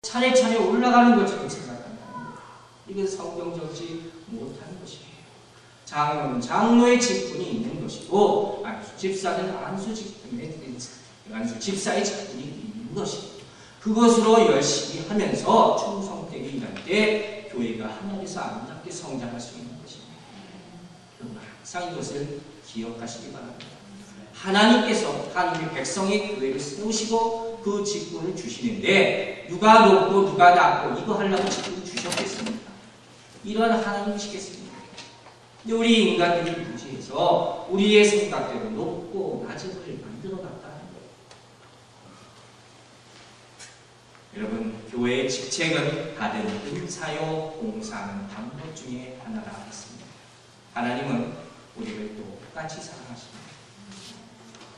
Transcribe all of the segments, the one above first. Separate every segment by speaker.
Speaker 1: 차례차례 올라가는 것처럼 생각한다는 거예요. 이건 성경적이지 못하는 것이에요. 장로는 장로의 직분이 있는 것이고 집사는 집사의 직분이 있는 것이에요. 그것으로 열심히 하면서 충성되게 일할 때 교회가 하나님께서 아름답게 성장할 수 있는 것입니다. 여러분 항상 이것을 기억하시기 바랍니다. 하나님께서 하나님의 백성의 교회를 세우시고 그 직분을 주시는데 누가 높고 누가 낮고 이거 하려고 직분을 주셨겠습니까? 이러한 하나님이시겠습니까? 근데 우리 인간들이 무지해서 우리의 생각대로 높고 낮음을 만들어놨다는 거예요. 여러분 교회의 직책은 받은 은사요 봉사하는 방법 중에 하나라 했습니다. 하나님은 우리를 똑같이 사랑하십니다.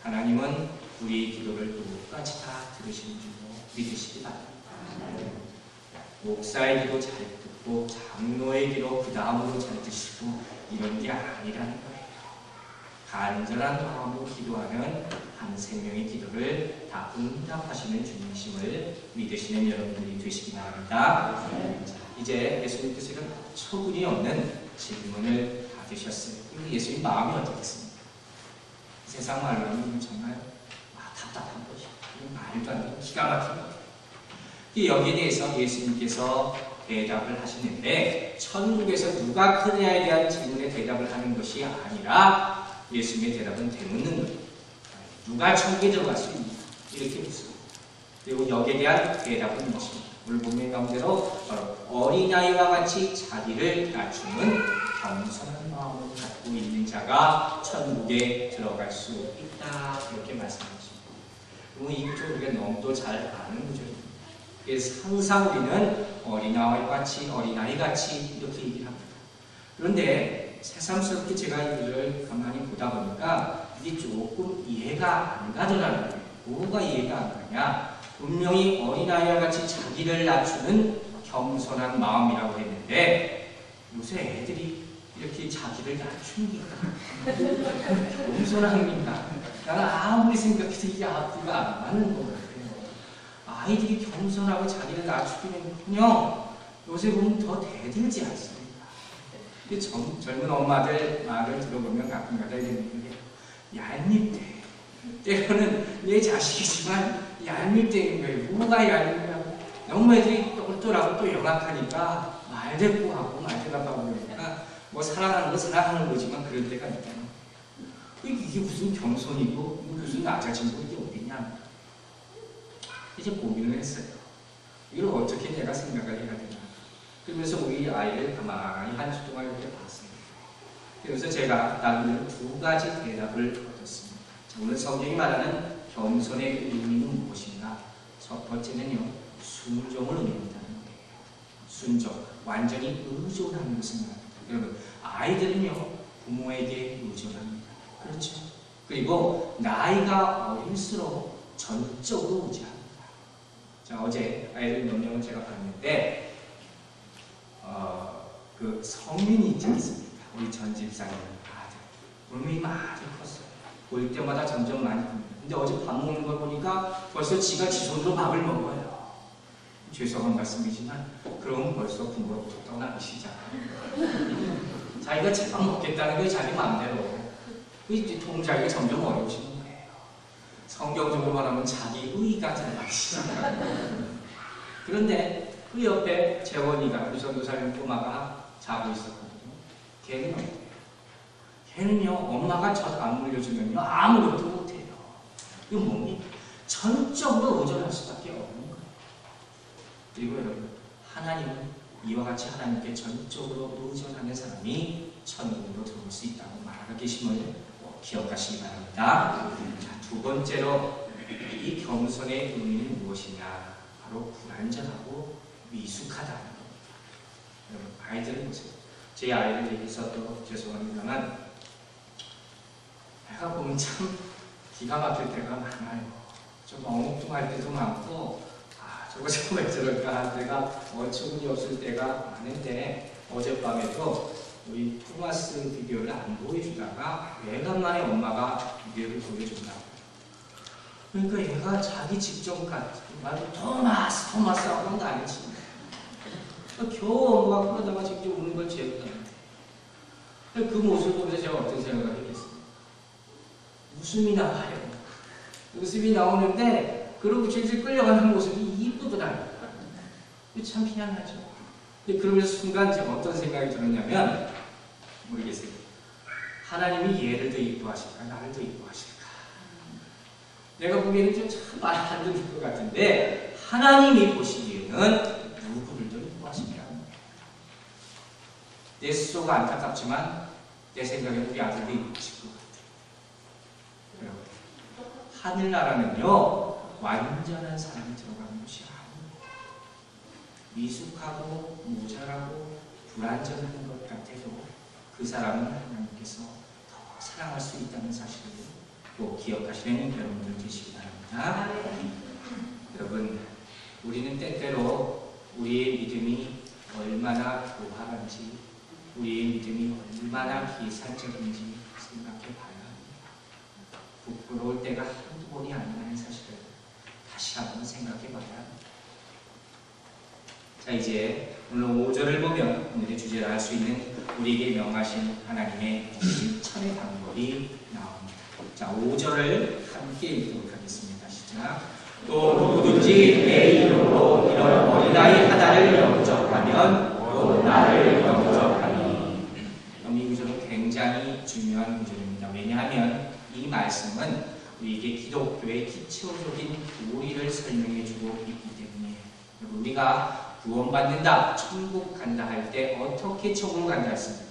Speaker 1: 하나님은 우리 기도를 똑같이 다 들으시는 줄로 믿으시기 바랍니다. 목사의 기도 잘 듣고 장로의 기도 그 다음으로 잘 드시고 이런 게 아니라는 거예요. 간절한 마음으로 기도하는 한 생명의 기도를 다 응답하시는 주님이심을 믿으시는 여러분들이 되시기 바랍니다. 자, 이제 예수님께서 이런 처분이 없는 질문을 받으셨어요. 예수님 마음이 어떻겠습니까? 세상 말로 하면 정말 답답한 것이요. 말도 안 되는 기가 막힌 거예요. 여기에 대해서 예수님께서 대답을 하시는데 천국에서 누가 크냐에 대한 질문에 대답을 하는 것이 아니라 예수님의 대답은 되묻는 거예요. 누가 천국에 들어갈 수 있냐 이렇게 묻습니다. 그리고 여기에 대한 대답은 무엇입니까? 오늘 본문 가운데로 어린아이와 같이 자기를 낮추는 겸손한 마음을 갖고 있는 자가 천국에 들어갈 수 있다 이렇게 말씀하십니다. 그리고 이 구절 우리가 너무도 잘 아는 구절입니다. 그래서 항상 우리는 어린아이 같이 이렇게 얘기를 합니다. 그런데 새삼스럽게 제가 이를 가만히 보다 보니까 이게 조금 이해가 안 가더라는 거예요. 뭐가 이해가 안 가냐? 분명히 어린아이와 같이 자기를 낮추는 겸손한 마음이라고 했는데 요새 애들이 이렇게 자기를 낮춥니까? 겸손합니까? 나는 아무리 생각해도 이게 앞뒤가 안 맞는 것 같아요. 아이들이 겸손하고 자기를 낮추기는커녕 요새 보면 더 대들지 않습니까? 젊은 엄마들 말을 들어보면 가끔가다 이런 얘기를 해요. 얄밉대. 때로는 내 자식이지만 얄밉대는 거예요. 뭐가 얄밉냐고. 너무 애들이 똘똘하고 또 영악하니까 말대꾸하고 말대답하고 그러니까 뭐 사랑하는 거 사랑하는 거지만 그럴 때가 있잖아요. 이게 무슨 겸손이고 무슨 낮아진 거 이게 어디냐. 이제 고민을 했어요. 이걸 어떻게 내가 생각을 해야 되나. 그러면서 우리 아이를 가만히 한 주 동안 이렇게 봤습니다. 그래서 제가 나름대로 두 가지 대답을 얻었습니다. 오늘 성경이 말하는 겸손의 의미는 무엇인가? 첫 번째는요, 순종을 의미한다는 거예요. 순종, 완전히 의존하는 것을 말합니다. 여러분, 아이들은요, 부모에게 의존합니다. 그렇죠? 그리고 나이가 어릴수록 전적으로 의지합니다. 자, 어제 아이들 몇 명을 제가 봤는데, 그 성민이 있지 않습니까? 우리 전 집사님 아들. 몸이 많이 컸어요. 볼 때마다 점점 많이 큽니다. 근데 어제 밥 먹는 걸 보니까 벌써 지가 지 손으로 밥을 먹어요. 죄송한 말씀이지만, 그럼 벌써 부모로부터 떠나기 시작. 자기가 제밥 먹겠다는 게 자기 마음대로. 그 동작이 점점 어려우시는 거예요. 성경적으로 말하면 자기 의가 들어가기 시작합니다. 그런데 그 옆에 재원이가 우리 전도사님 꼬마가 자고 있었거든요. 걔는 어때요? 걔는요, 엄마가 젖 안 물려주면요, 아무것도 못해요. 이거 뭡니까? 전적으로 의존할 수밖에 없는 거예요. 그리고 여러분, 하나님은 이와 같이 하나님께 전적으로 의존하는 사람이 천국으로 들어올 수 있다고 말하고 계심을 기억하시기 바랍니다. 자, 두 번째로 이 겸손의 의미는 무엇이냐? 바로 불완전하고 미숙하다는 겁니다. 여러분, 아이들을 보세요. 제 아이를 얘기해서 또 죄송합니다만, 애가 보면 참 기가 막힐 때가 많아요. 좀 엉뚱할 때도 많고, 저거 왜 저럴까 할 때가 어처구니 없을 때가 많은데, 어젯밤에도 우리 토마스 비디오를 안 보여주다가 외간만에 엄마가 비디오를 보여준다고. 그러니까 얘가 자기 직접 말고 토마스 하고 한 거 아니지. 겨우 엄마가 그러다가 직접 우는 걸 제었다. 그 모습을 보면서 제가 어떤 생각을 하겠어요? 웃음이 나와요. 웃음이 나오는데 그러고 질질 끌려가는 모습이 이쁘더라고요. 참 희한하죠. 근데 그러면서 순간 제가 어떤 생각이 들었냐면 모르겠어요. 하나님이 얘를 더 이뻐하실까? 나를 더 이뻐하실까? 내가 보기에는 좀 참 말 안 듣는 것 같은데 하나님이 보시기에는 누구를 더 이뻐하실까? 내 스스로가 안타깝지만 내 생각에는 우리 아들도 이뻐하실 것 같아요. 하늘나라는요 완전한 사람이 들어가는 곳이 아닙니다. 미숙하고 모자라고 불완전한 것 같아도 그 사람은 하나님께서 더 사랑할 수 있다는 사실을 꼭 기억하시는 여러분들 되시기 바랍니다. 여러분, 우리는 때때로 우리의 믿음이 얼마나 교활한지, 우리의 믿음이 얼마나 기살적인지 생각해 봐야 합니다. 부끄러울 때가 한두 번이 아니라는 사실을 다시 한번 생각해 봐야 합니다. 자, 이제 오늘 5절을 보면 오늘의 주제를 알 수 있는 우리에게 명하신 하나님의 실천의 방법이 나옵니다. 자, 5절을 함께 읽도록 하겠습니다. 시작. 또 누구든지 내 이름으로 이런 어린아이 하나를 영접하면 또 나를 영접하니. 이 구절은 굉장히 중요한 구절입니다. 왜냐하면 이 말씀은 우리에게 기독교의 기초적인 교리를 설명해주고 있기 때문이에요. 우리가 구원받는다, 천국 간다 할 때 어떻게 천국을 간다 했습니까?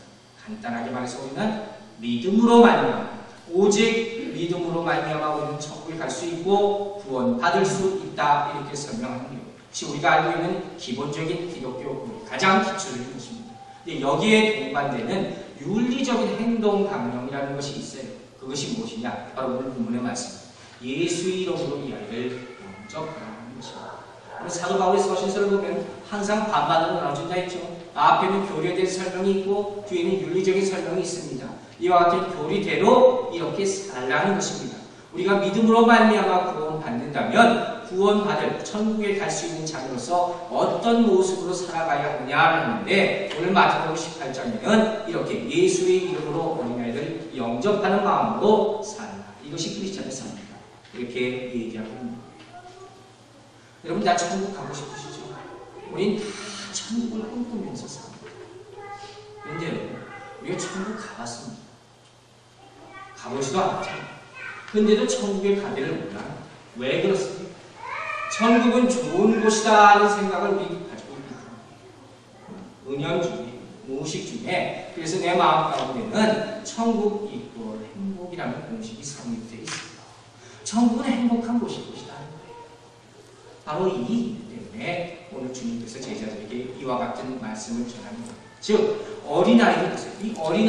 Speaker 1: 간단하게 말해서 우리는 믿음으로 말미암아, 오직 믿음으로 말미암아 우리는 천국에 갈 수 있고 구원받을 수 있다, 이렇게 설명하는 게 혹시 우리가 알고 있는 기본적인 기독교 가장 기초적인 것입니다. 근데 여기에 동반되는 윤리적인 행동 강령이라는 것이 있어요. 그것이 무엇이냐? 바로 오늘 본문의 말씀. 예수의 이름으로 이 아이를 영접하라는 것입니다. 사도 바울의 서신서를 보면 항상 반반으로 나눠진다 했죠. 앞에는 교리에 대해서 설명이 있고 뒤에는 윤리적인 설명이 있습니다. 이와 같은 교리대로 이렇게 살라는 것입니다. 우리가 믿음으로 말미암아 구원받는다면 구원받을 천국에 갈 수 있는 자로서 어떤 모습으로 살아가야 하느냐를 하는데 오늘 마태복음 18장에는 이렇게 예수의 이름으로 어린아이를 영접하는 마음으로 살라. 이것이 크리스찬의 삶입니다. 이렇게 얘기하고 있습니다. 여러분 다 천국 가고 싶으시죠? 우린 다 천국을 꿈꾸면서 삽니다. 그런데 우리가 천국 가봤습니다. 가보지도 않았잖아요. 근데도 천국에 가기를 몰라요. 왜 그렇습니까? 천국은 좋은 곳이다 하는 생각을 우리 가지고 있거든요. 은연중에, 무의식 중에. 그래서 내 마음 가운데는 천국 이고 행복이라는 공식이 성립되어 있습니다. 천국은 행복한 곳일 것이다. 바로 이 이유 때문에 오늘 주님께서 제자들에게 이와 같은 말씀을 전합니다. 즉 어린아이를 보세요. 이 어린